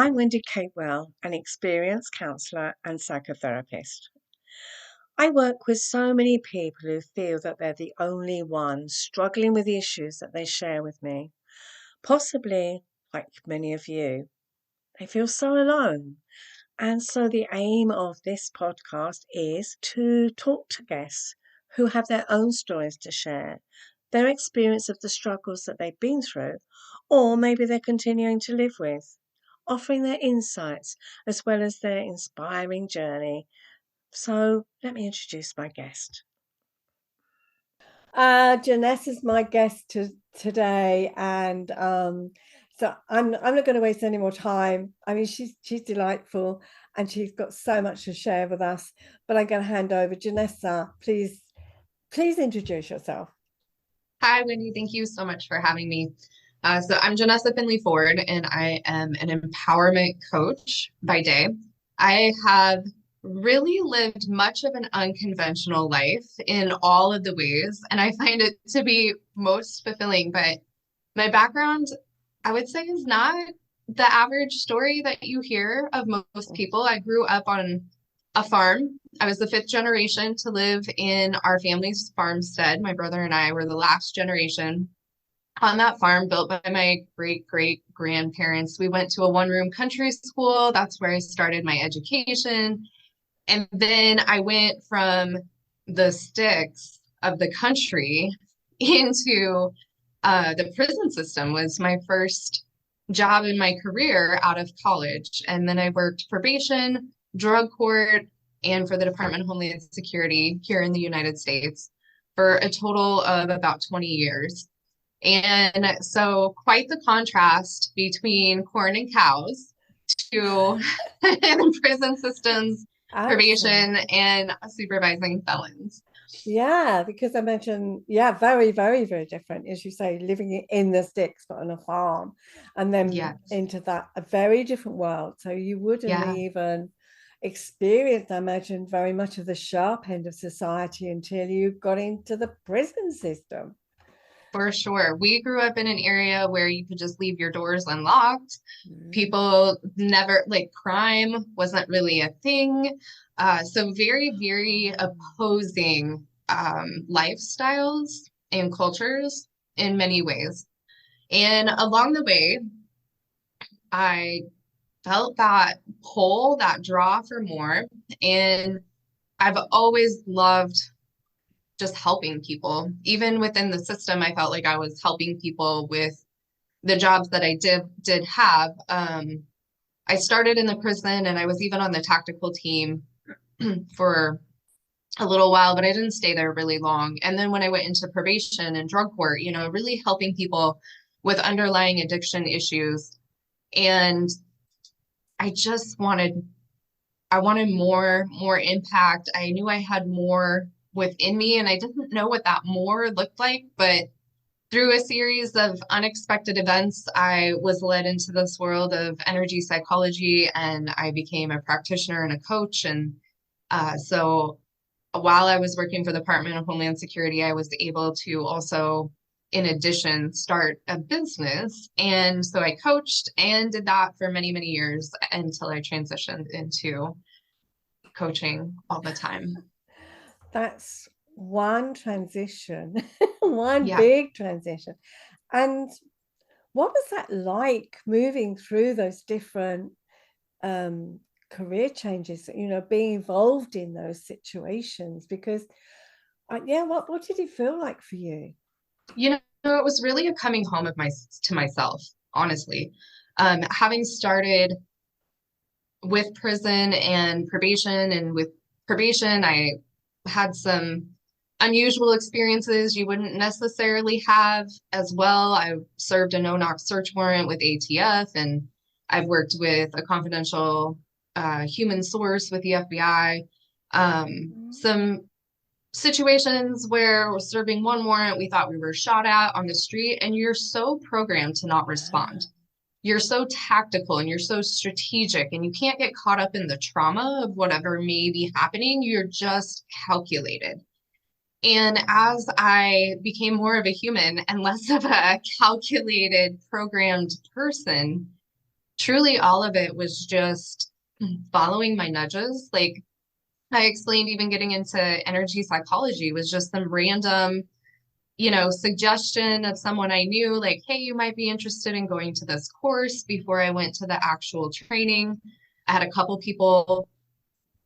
I'm Wendy Capewell, an experienced counsellor and psychotherapist. I work with so many people who feel that they're the only ones struggling with the issues that they share with me. Possibly, like many of you, they feel so alone. And so the aim of this podcast is to talk to guests who have their own stories to share, their experience of the struggles that they've been through, or maybe they're continuing to live with, offering their insights as well as their inspiring journey. So let me introduce my guest. Janessa is my guest today, and so I'm not going to waste any more time. I mean, she's delightful, and she's got so much to share with us. But I'm going to hand over, Janessa. Please introduce yourself. Hi, Wendy. Thank you so much for having me. So I'm Janessa Finley-Ford, and I am an empowerment coach by day. I have really lived much of an unconventional life in all of the ways, and I find it to be most fulfilling. But my background, I would say, is not the average story that you hear of most people. I grew up on a farm. I was the fifth generation to live in our family's farmstead. My brother and I were the last generation on that farm built by my great great grandparents. We went to a one-room country school. That's where I started my education. And then I went from the sticks of the country into the prison system was my first job in my career out of college. And then I worked probation, drug court, and for the Department of Homeland Security here in the United States for a total of about 20 years. And so quite the contrast between corn and cows to the prison systems, Absolutely. probation, and supervising felons. Yeah, because I mentioned, yeah, very, very, very different, as you say, living in the sticks but on a farm, and then Yes. into that a very different world. So you wouldn't Yeah. even experience, I imagine, very much of the sharp end of society until you got into the prison system. For sure. We grew up in an area where you could just leave your doors unlocked. Mm. People never, like, crime wasn't really a thing. So very, very opposing lifestyles and cultures in many ways. And along the way, I felt that pull, that draw for more. And I've always loved just helping people. Even within the system, I felt like I was helping people with the jobs that I did have. I started in the prison and I was even on the tactical team for a little while, but I didn't stay there really long. And then when I went into probation and drug court, really helping people with underlying addiction issues. And I just I wanted more impact. I knew I had more within me and I didn't know what that more looked like, but through a series of unexpected events, I was led into this world of energy psychology and I became a practitioner and a coach. And so while I was working for the Department of Homeland Security, I was able to also, in addition, start a business. And so I coached and did that for many, many years until I transitioned into coaching all the time. That's one transition, one Yeah. big transition. And what was that like moving through those different um, career changes, being involved in those situations? Because, yeah, what did it feel like for you? It was really a coming home of my to myself, honestly. Having started with prison and probation, and with probation, I had some unusual experiences you wouldn't necessarily have as well. I served a no-knock search warrant with ATF, and I've worked with a confidential human source with the FBI. Some situations where we're serving one warrant, we thought we were shot at on the street, and you're so programmed to not respond. You're so tactical and you're so strategic, and you can't get caught up in the trauma of whatever may be happening. You're just calculated. And as I became more of a human and less of a calculated, programmed person, truly all of it was just following my nudges. Like I explained, even getting into energy psychology was just some random, suggestion of someone I knew, like, hey, you might be interested in going to this course before I went to the actual training. I had a couple people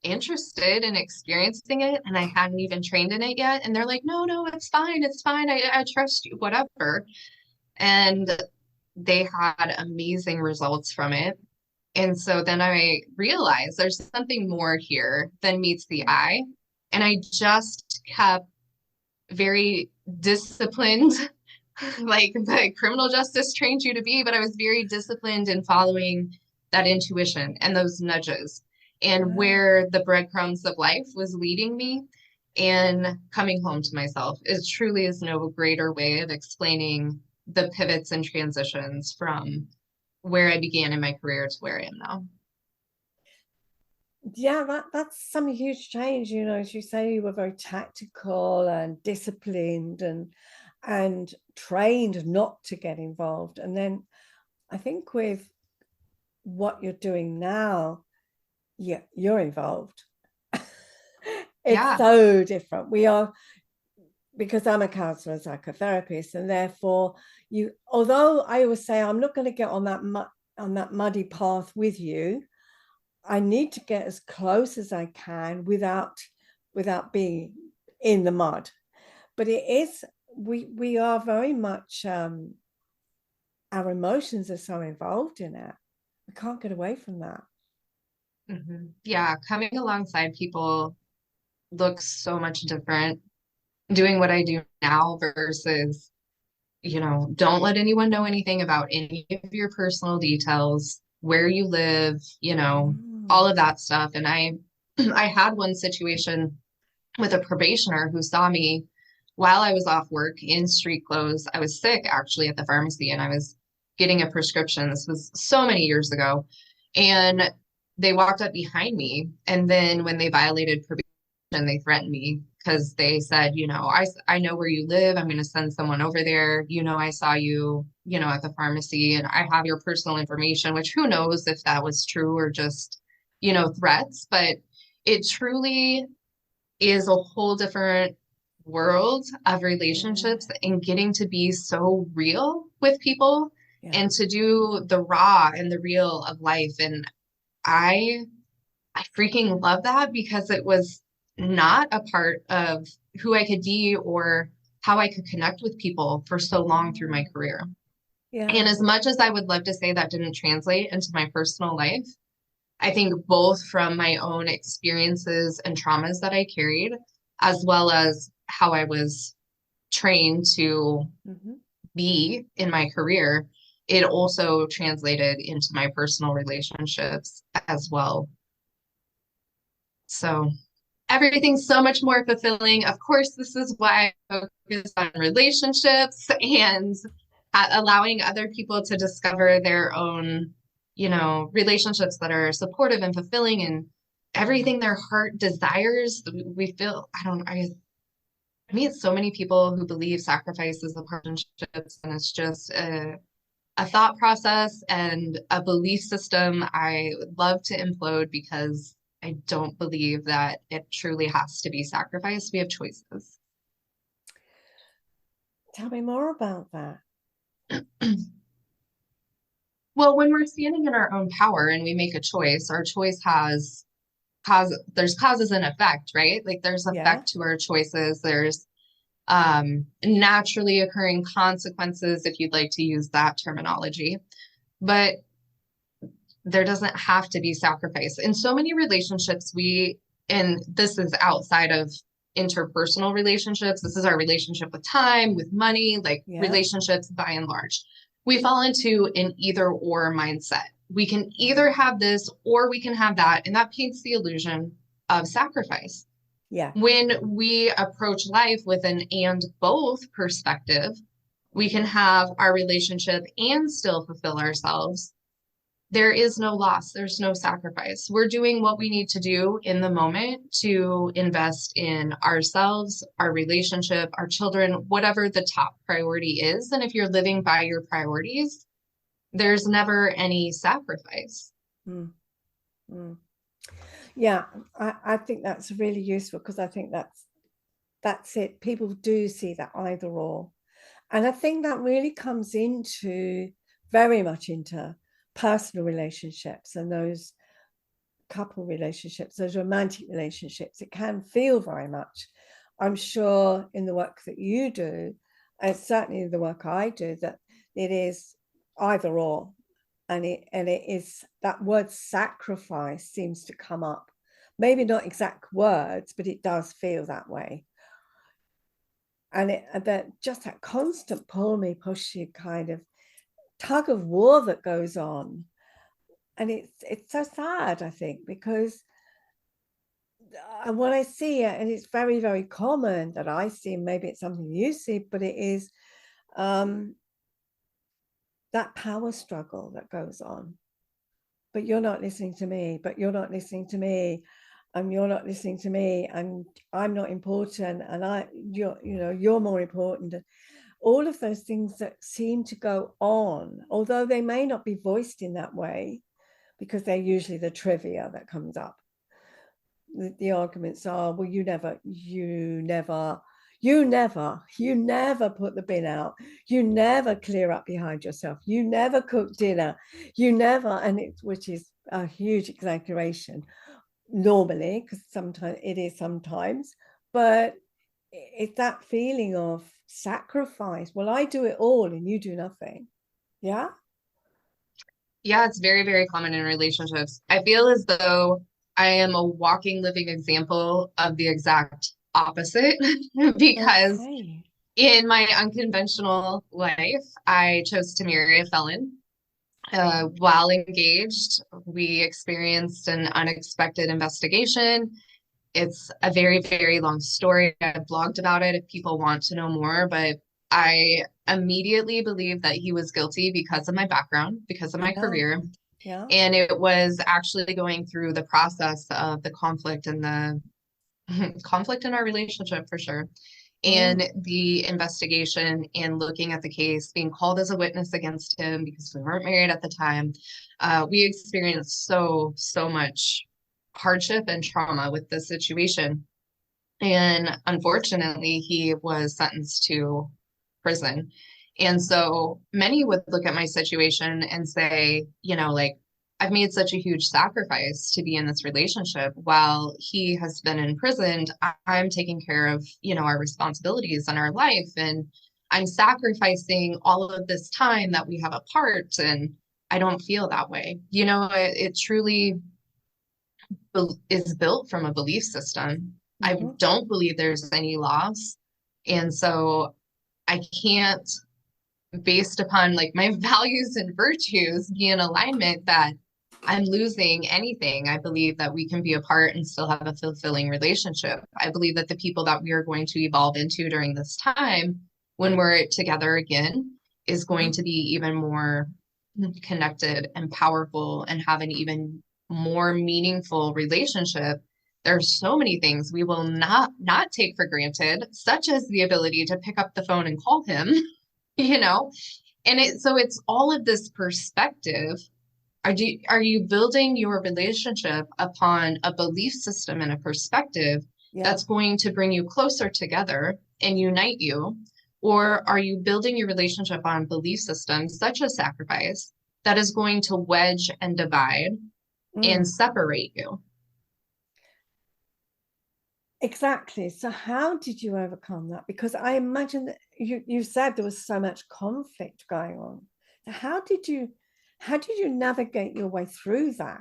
interested in experiencing it, and I hadn't even trained in it yet. And they're like, no, no, it's fine. It's fine. I trust you, whatever. And they had amazing results from it. And so then I realized there's something more here than meets the eye. And I just kept very disciplined, like the criminal justice trained you to be, but I was very disciplined in following that intuition and those nudges and where the breadcrumbs of life was leading me, and coming home to myself is truly is no greater way of explaining the pivots and transitions from where I began in my career to where I am now. Yeah, that's some huge change. As you say, you were very tactical and disciplined and trained not to get involved. And then I think with what you're doing now, yeah, you're involved. It's so different. We are, because I'm a counselor and psychotherapist, and therefore although I always say I'm not going to get on that muddy path with you, I need to get as close as I can without being in the mud. But it is, we are very much, our emotions are so involved in it. We can't get away from that. Mm-hmm. Yeah, coming alongside people looks so much different doing what I do now versus, don't let anyone know anything about any of your personal details, where you live, all of that stuff. And I I had one situation with a probationer who saw me while I was off work in street clothes. I was sick actually at the pharmacy, and I was getting a prescription. This was so many years ago. And they walked up behind me, and then when they violated probation, they threatened me because they said, I know where you live. I'm going to send someone over there. I saw you, at the pharmacy, and I have your personal information, which who knows if that was true or just, threats. But it truly is a whole different world of relationships and getting to be so real with people and to do the raw and the real of life. And I freaking love that because it was not a part of who I could be or how I could connect with people for so long through my career. And as much as I would love to say that didn't translate into my personal life, I think both from my own experiences and traumas that I carried, as well as how I was trained to be in my career, it also translated into my personal relationships as well. So everything's so much more fulfilling. Of course, this is why I focus on relationships and allowing other people to discover their own, relationships that are supportive and fulfilling and everything their heart desires. We feel, I meet so many people who believe sacrifice is a partnerships, and it's just a thought process and a belief system I would love to implode because I don't believe that it truly has to be sacrifice. We have choices. Tell me more about that. Well, when we're standing in our own power and we make a choice, our choice has there's causes and effect, right? Like there's effect to our choices. There's naturally occurring consequences, if you'd like to use that terminology. But there doesn't have to be sacrifice. In so many relationships, and this is outside of interpersonal relationships, this is our relationship with time, with money, like relationships by and large. We fall into an either or mindset. We can either have this or we can have that. And that paints the illusion of sacrifice. When we approach life with an and both perspective, we can have our relationship and still fulfill ourselves. There is no loss. There's no sacrifice. We're doing what we need to do in the moment to invest in ourselves, our relationship, our children, whatever the top priority is. And if you're living by your priorities, there's never any sacrifice. Mm, mm. Yeah, I think that's really useful, because I think that's it. People do see that either or. And I think that really comes into very much into personal relationships and those couple relationships, those romantic relationships. It can feel very much, I'm sure, in the work that you do, and certainly the work I do, that it is either or. And it is, that word sacrifice seems to come up, maybe not exact words, but it does feel that way. And that just that constant pull me, push you kind of tug of war that goes on. And it's so sad, I think, because when I see it, and it's very, very common that I see, maybe it's something you see, but it is that power struggle that goes on. But you're not listening to me, but you're not listening to me, and you're not listening to me, and I'm not important, and you're more important. All of those things that seem to go on, although they may not be voiced in that way, because they're usually the trivia that comes up. The arguments are, well, you never put the bin out, you never clear up behind yourself, you never cook dinner, you never, and which is a huge exaggeration normally, because sometimes it is, but it's that feeling of sacrifice. Well, I do it all and you do nothing. Yeah. Yeah, it's very, very common in relationships. I feel as though I am a walking, living example of the exact opposite because Okay. in my unconventional life, I chose to marry a felon. While engaged, we experienced an unexpected investigation. It's a very, very long story. I've blogged about it if people want to know more, but I immediately believed that he was guilty because of my background, because of my Yeah. career. Yeah. And it was actually going through the process of the conflict and the conflict in our relationship for sure. And the investigation and looking at the case, being called as a witness against him because we weren't married at the time. We experienced so much hardship and trauma with this situation. And unfortunately, he was sentenced to prison. And so many would look at my situation and say, like, I've made such a huge sacrifice to be in this relationship while he has been imprisoned. I'm taking care of, our responsibilities in our life. And I'm sacrificing all of this time that we have apart. And I don't feel that way. It truly is built from a belief system. I don't believe there's any loss. And so I can't, based upon like my values and virtues, be in alignment that I'm losing anything. I believe that we can be apart and still have a fulfilling relationship. I believe that the people that we are going to evolve into during this time, when we're together again, is going to be even more connected and powerful and have an even more meaningful relationship. There's so many things we will not take for granted, such as the ability to pick up the phone and call him, and so it's all of this perspective. Are you building your relationship upon a belief system and a perspective that's going to bring you closer together and unite you? Or are you building your relationship on belief systems such as sacrifice that is going to wedge and divide and separate you? Exactly. So how did you overcome that? Because I imagine that you said there was so much conflict going on. So how did you navigate your way through that?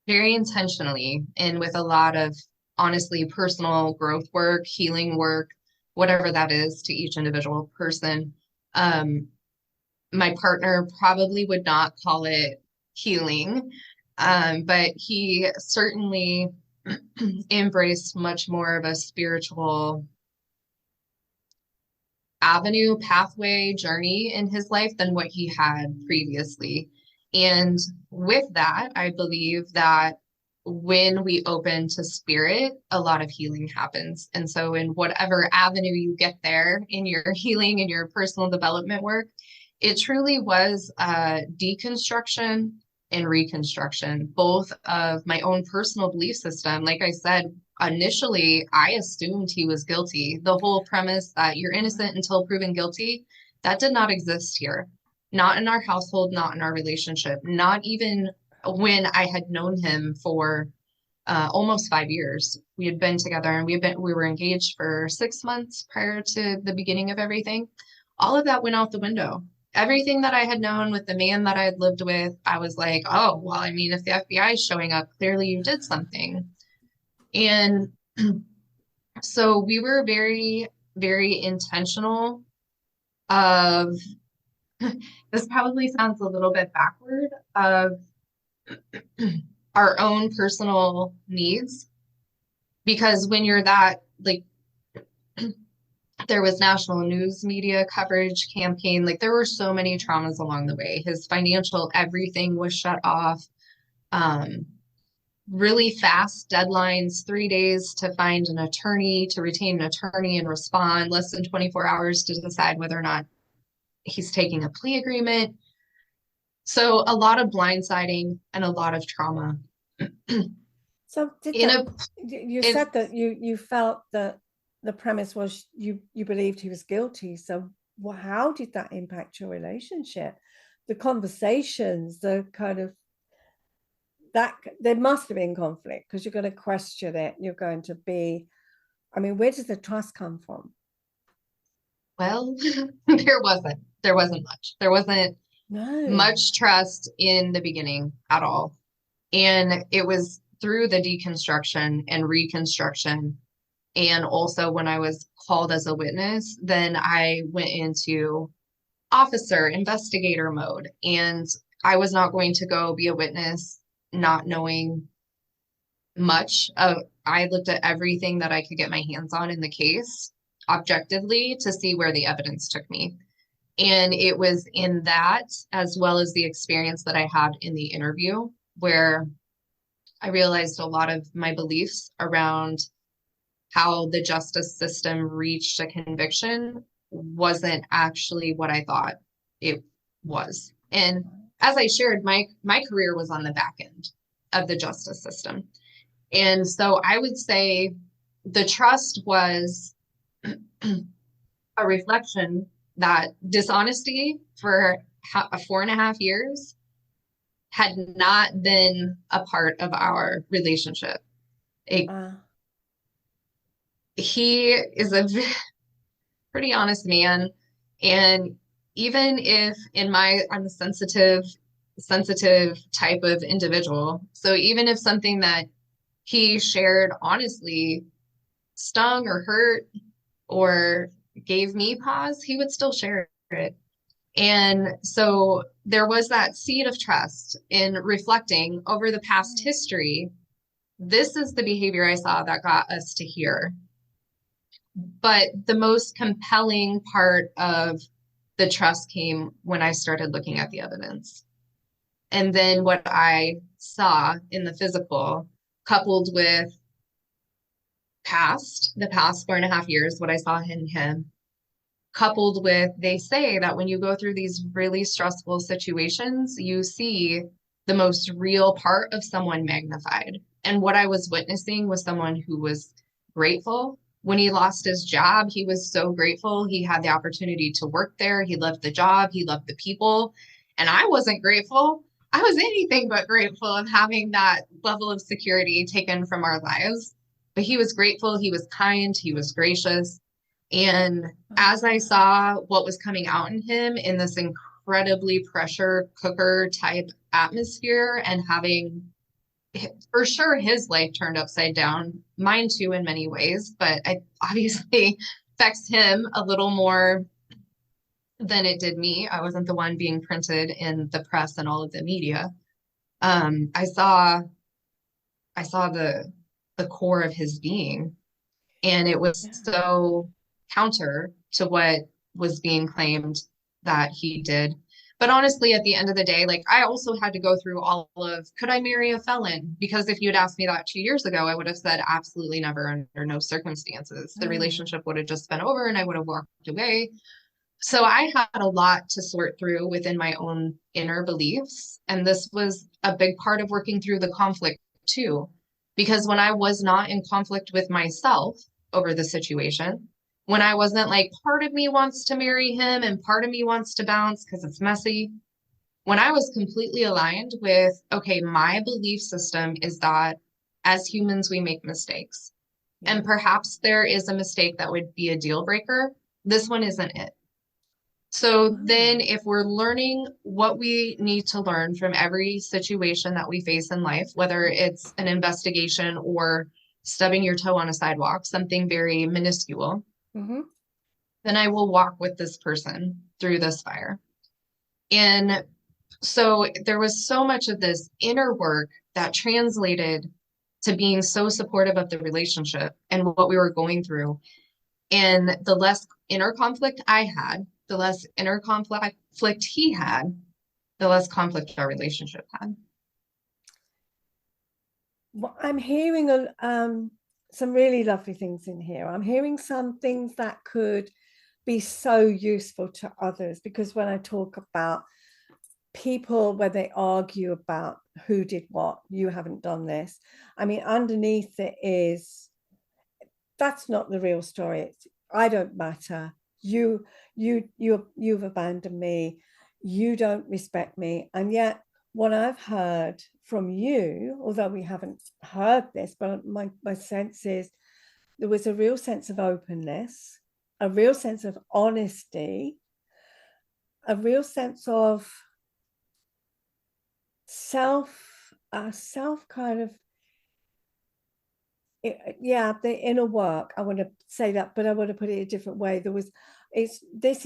Very intentionally, and with a lot of, honestly, personal growth work, healing work, whatever that is to each individual person. My partner probably would not call it healing, but he certainly embraced much more of a spiritual avenue, pathway, journey in his life than what he had previously. And with that, I believe that when we open to spirit, a lot of healing happens. And so in whatever avenue you get there in your healing and your personal development work, It truly was a deconstruction and reconstruction, both of my own personal belief system. Like I said, initially, I assumed he was guilty. The whole premise that you're innocent until proven guilty, that did not exist here. Not in our household, not in our relationship, not even when I had known him for almost 5 years. We had been together and we were engaged for 6 months prior to the beginning of everything. All of that went out the window. Everything that I had known with the man that I had lived with, I was like, oh, well, I mean, if the FBI is showing up, clearly you did something. And so we were very, very intentional of, this probably sounds a little bit backward, of our own personal needs. Because when you're that, like, there was national news media coverage, campaign, like there were so many traumas along the way. His financial everything was shut off. Really fast deadlines, 3 days to find an attorney, to retain an attorney and respond, less than 24 hours to decide whether or not he's taking a plea agreement. So a lot of blindsiding and a lot of trauma. So you said that you felt that the premise was you believed he was guilty. So how did that impact your relationship? The conversations, the kind of that there must have been conflict because you're going to question it. You're going to be, I mean, where does the trust come from? Well, there wasn't much. There wasn't much trust in the beginning at all. And it was through the deconstruction and reconstruction. And also when I was called as a witness, then I went into officer investigator mode. And I was not going to go be a witness not knowing much of, I looked at everything that I could get my hands on in the case objectively to see where the evidence took me. And it was in that, as well as the experience that I had in the interview, where I realized a lot of my beliefs around how the justice system reached a conviction wasn't actually what I thought it was. And as I shared, my career was on the back end of the justice system. And so I would say the trust was a reflection that dishonesty for 4.5 years had not been a part of our relationship. He is a pretty honest man. And even if I'm a sensitive type of individual. So even if something that he shared honestly stung or hurt or gave me pause, he would still share it. And so there was that seed of trust in reflecting over the past history. This is the behavior I saw that got us to here. But the most compelling part of the trust came when I started looking at the evidence. And then what I saw in the physical, coupled with the past 4.5 years, what I saw in him, coupled with, they say that when you go through these really stressful situations, you see the most real part of someone magnified. And what I was witnessing was someone who was grateful. When he lost his job, he was so grateful. He had the opportunity to work there. He loved the job. He loved the people. And I wasn't grateful. I was anything but grateful of having that level of security taken from our lives. But he was grateful. He was kind. He was gracious. And as I saw what was coming out in him in this incredibly pressure cooker type atmosphere and having, for sure, his life turned upside down, mine too in many ways, but it obviously affects him a little more than it did me. I wasn't the one being printed in the press and all of the media. I saw the core of his being, and it was so counter to what was being claimed that he did. But honestly, at the end of the day, like I also had to go through all of, could I marry a felon? Because if you'd asked me that 2 years ago, I would have said absolutely never, under no circumstances. The relationship would have just been over and I would have walked away. So I had a lot to sort through within my own inner beliefs. And this was a big part of working through the conflict too. Because when I was not in conflict with myself over the situation, when I wasn't like, part of me wants to marry him and part of me wants to bounce because it's messy. When I was completely aligned with, okay, my belief system is that as humans, we make mistakes. Yeah. And perhaps there is a mistake that would be a deal breaker. This one isn't it. So then, if we're learning what we need to learn from every situation that we face in life, whether it's an investigation or stubbing your toe on a sidewalk, something very minuscule, Mm-hmm. then I will walk with this person through this fire. And so there was so much of this inner work that translated to being so supportive of the relationship and what we were going through. And the less inner conflict I had, the less inner conflict he had, the less conflict our relationship had. Well, I'm hearing some really lovely things in here. I'm hearing some things that could be so useful to others, because when I talk about people where they argue about who did what, you haven't done this, I mean, underneath it is, that's not the real story. It's, I don't matter. You've abandoned me. You don't respect me. And yet what I've heard from you, although we haven't heard this, but my sense is there was a real sense of openness, a real sense of honesty, a real sense of self kind of, yeah, the inner work. I want to say that, but I want to put it a different way. There was, is this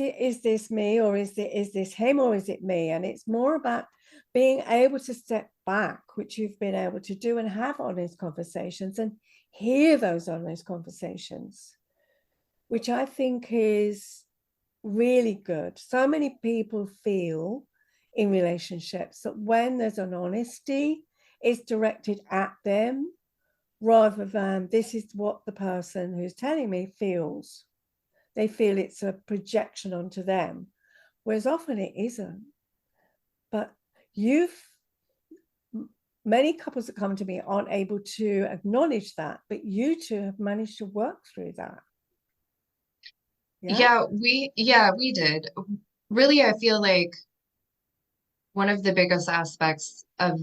me, or is this him, or is it me? And it's more about being able to step back, which you've been able to do, and have honest conversations and hear those honest conversations, which I think is really good. So many people feel in relationships that when there's an honesty, it's directed at them rather than this is what the person who's telling me feels. They feel it's a projection onto them, whereas often it isn't. But many couples that come to me aren't able to acknowledge that, but you two have managed to work through that. Yeah, we did. Really, I feel like one of the biggest aspects of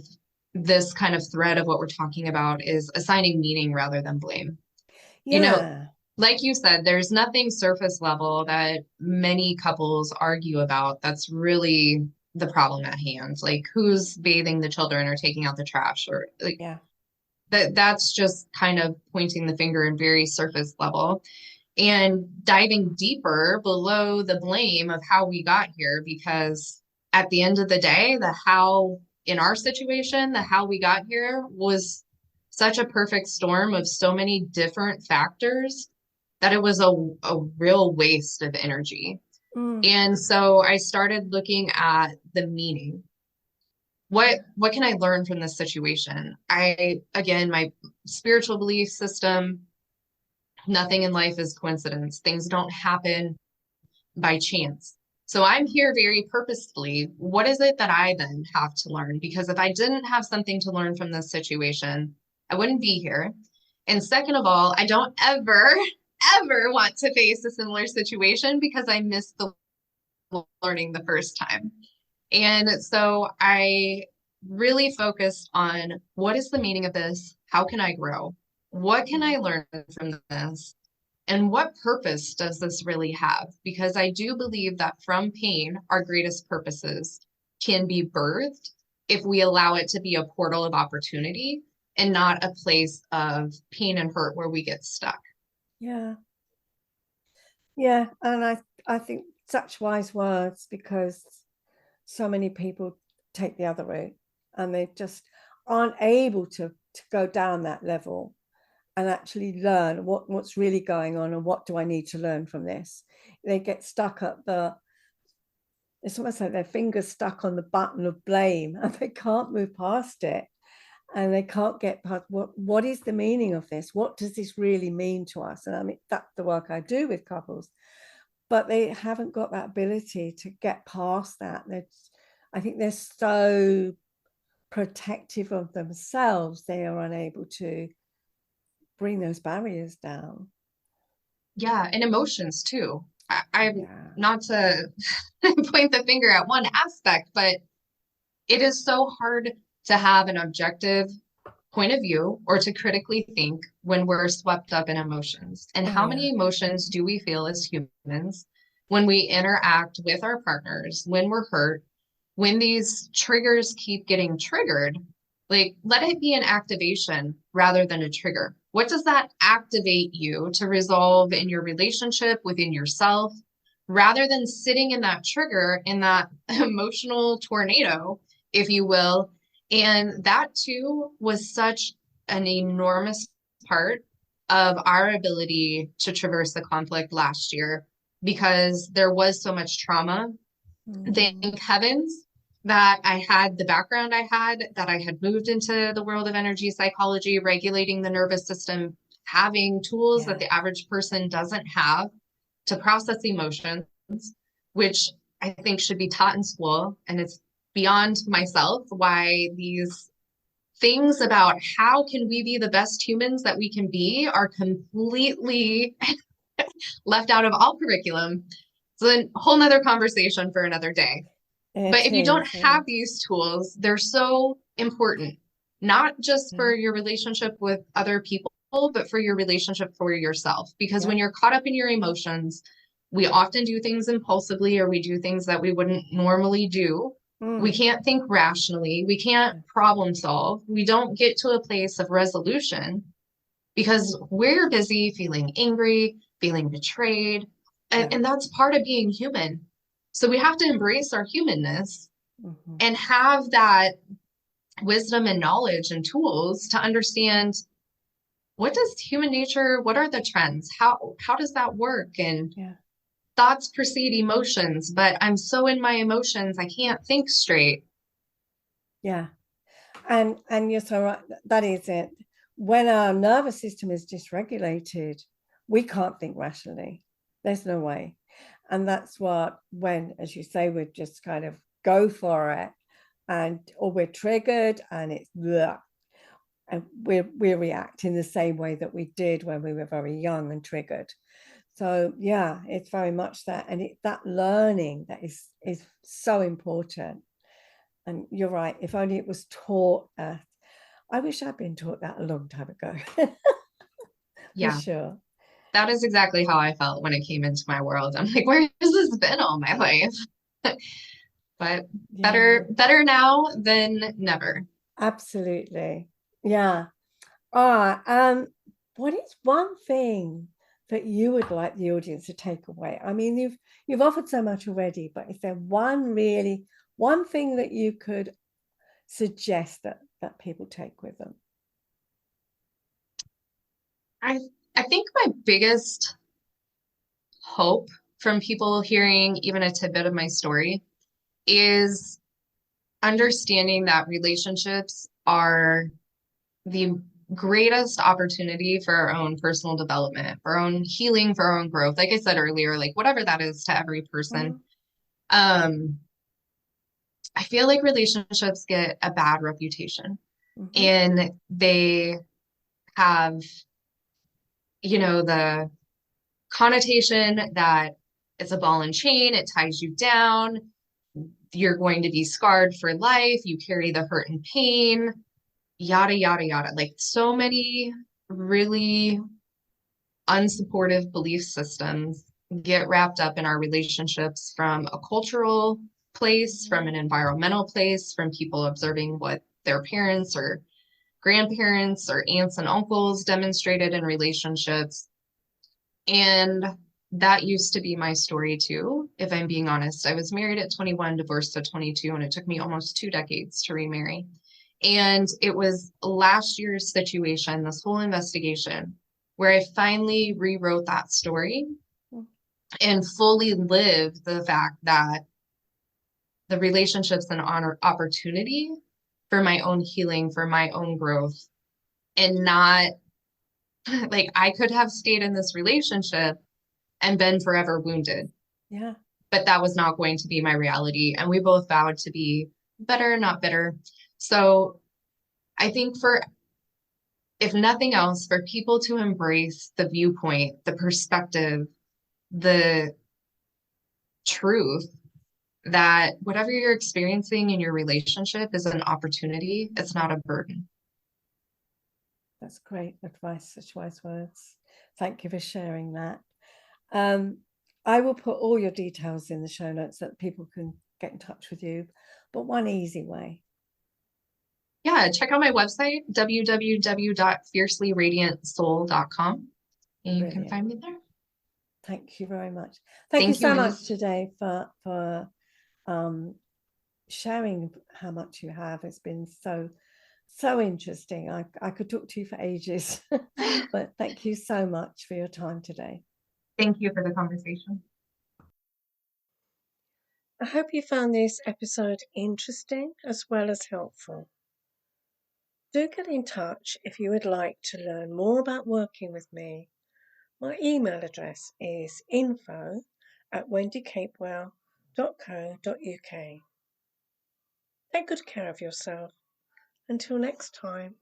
this kind of thread of what we're talking about is assigning meaning rather than blame. You know, Yeah. like you said, there's nothing surface level that many couples argue about that's really the problem at hand. Like who's bathing the children or taking out the trash, or like Yeah. that's just kind of pointing the finger in very surface level and diving deeper below the blame of how we got here, because at the end of the day, the how in our situation, the how we got here was such a perfect storm of so many different factors that it was a real waste of energy. Mm. And so I started looking at the meaning. What can I learn from this situation? Again, my spiritual belief system, nothing in life is coincidence. Things don't happen by chance. So I'm here very purposefully. What is it that I then have to learn? Because if I didn't have something to learn from this situation, I wouldn't be here. And second of all, I don't ever want to face a similar situation because I missed the learning the first time. And so I really focused on what is the meaning of this? How can I grow? What can I learn from this? And what purpose does this really have? Because I do believe that from pain, our greatest purposes can be birthed if we allow it to be a portal of opportunity and not a place of pain and hurt where we get stuck. Yeah. Yeah. And I think such wise words, because so many people take the other route and they just aren't able to go down that level and actually learn what's really going on and what do I need to learn from this. They get stuck at it's almost like their fingers stuck on the button of blame and they can't move past it, and they can't get past what is the meaning of this? What does this really mean to us? And I mean, that's the work I do with couples. but they haven't got that ability to get past that. I think they're so protective of themselves, they are unable to bring those barriers down. Yeah, and emotions too. I'm Yeah. not to point the finger at one aspect, but it is so hard to have an objective point of view or to critically think when we're swept up in emotions. And Oh how yeah. many emotions do we feel as humans when we interact with our partners, when we're hurt, when these triggers keep getting triggered? Like, let it be an activation rather than a trigger. What does that activate you to resolve in your relationship, within yourself, rather than sitting in that trigger, in that emotional tornado, if you will? And that too was such an enormous part of our ability to traverse the conflict last year because there was so much trauma. Thank heavens that I had the background I had, that I had moved into the world of energy psychology, regulating the nervous system, having tools that the average person doesn't have to process emotions, which I think should be taught in school. And it's beyond myself why these things about how can we be the best humans that we can be are completely left out of all curriculum. So then a whole nother conversation for another day. But It if you don't is, have these tools, they're so important, not just for yeah. your relationship with other people, but for your relationship for yourself. Because when Yeah. you're caught up in your emotions, we often do things impulsively or we do things that we wouldn't normally do. We can't think rationally. We can't problem solve. We don't get to a place of resolution because we're busy feeling angry, feeling betrayed. And that's part of being human. So we have to embrace our humanness and have that wisdom and knowledge and tools to understand what does human nature, what are the trends? How does that work? And thoughts precede emotions, but I'm so in my emotions, I can't think straight. Yeah. And you're so right. That is it. When our nervous system is dysregulated, we can't think rationally. There's no way. And that's what, when, as you say, we just kind of go for it, and or we're triggered and it's bleh, and we react in the same way that we did when we were very young and triggered. So yeah, it's very much that, and that learning that is so important. And you're right, if only it was taught. I wish I'd been taught that a long time ago. For Yeah, sure. that is exactly how I felt when it came into my world. I'm like, where has this been all my life? But better now than never. Absolutely. Yeah. What is one thing that you would like the audience to take away? I mean, you've offered so much already, but is there one thing that you could suggest that people take with them? I think my biggest hope from people hearing even a tidbit of my story is understanding that relationships are the greatest opportunity for our own personal development, for our own healing, for our own growth. Like I said earlier, like whatever that is to every person. I feel like relationships get a bad reputation and they have, the connotation that it's a ball and chain, it ties you down, you're going to be scarred for life, you carry the hurt and pain, yada, yada, yada. Like so many really unsupportive belief systems get wrapped up in our relationships from a cultural place, from an environmental place, from people observing what their parents or grandparents or aunts and uncles demonstrated in relationships. And that used to be my story too, if I'm being honest. I was married at 21, divorced at 22, and it took me almost 2 decades to remarry. And it was last year's situation, this whole investigation, where I finally rewrote that story and fully lived the fact that the relationships and honor opportunity for my own healing, for my own growth, and not like I could have stayed in this relationship and been forever wounded. Yeah. But that was not going to be my reality. And we both vowed to be better, not bitter. So I think if nothing else, for people to embrace the viewpoint, the perspective, the truth that whatever you're experiencing in your relationship is an opportunity, it's not a burden. That's great advice, such wise words. Thank you for sharing that. I will put all your details in the show notes so that people can get in touch with you, but one easy way. Yeah, check out my website, www.fiercelyradiantsoul.com, and you can find me there. Thank you very much. Thank you so much today for sharing how much you have. It's been so interesting. I could talk to you for ages, but thank you so much for your time today. Thank you for the conversation. I hope you found this episode interesting as well as helpful. Do get in touch if you would like to learn more about working with me. My email address is info@wendycapewell.co.uk. Take good care of yourself. Until next time.